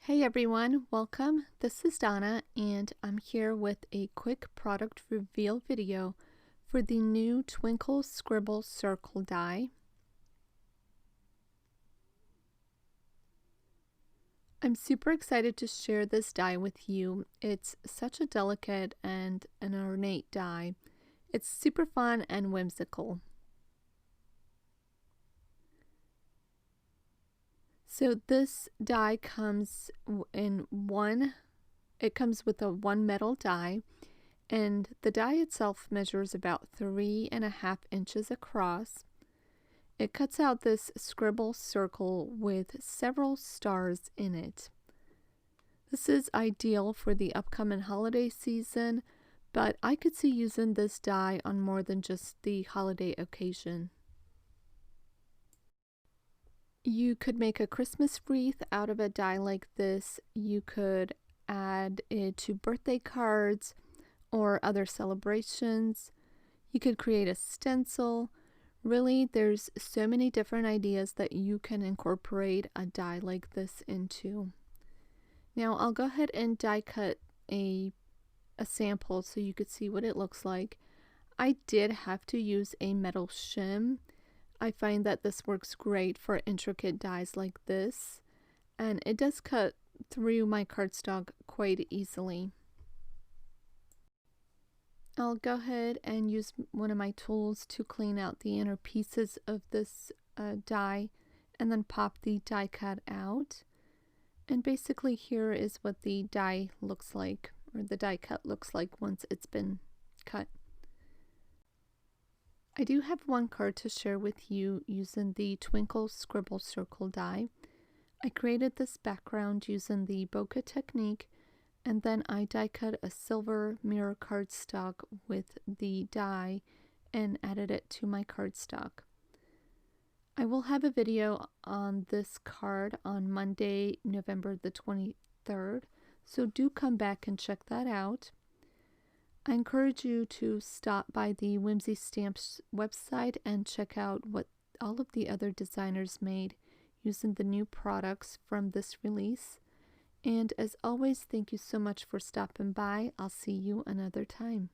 Hey everyone, welcome. This is Donna and I'm here with a quick product reveal video for the new Twinkle Scribble Circle die. I'm super excited to share this die with you. It's such a delicate and an ornate die. It's super fun and whimsical. So this die comes in it comes with a one metal die, and the die itself measures about 3.5 inches across. It cuts out this scribble circle with several stars in it. This is ideal for the upcoming holiday season, but I could see using this die on more than just the holiday occasion. You could make a Christmas wreath out of a die like this. You could add it to birthday cards or other celebrations. You could create a stencil. Really, there's so many different ideas that you can incorporate a die like this into. Now I'll go ahead and die cut a sample so you could see what it looks like. I did have to use a metal shim. I find that this works great for intricate dies like this, and it does cut through my cardstock quite easily. I'll go ahead and use one of my tools to clean out the inner pieces of this die and then pop the die cut out. And basically here is what the die looks like, or the die cut looks like once it's been cut. I do have one card to share with you using the Twinkle Scribble Circle die. I created this background using the bokeh technique, and then I die cut a silver mirror cardstock with the die and added it to my cardstock. I will have a video on this card on Monday, November the 23rd, so do come back and check that out. I encourage you to stop by the Whimsy Stamps website and check out what all of the other designers made using the new products from this release. And as always, thank you so much for stopping by. I'll see you another time.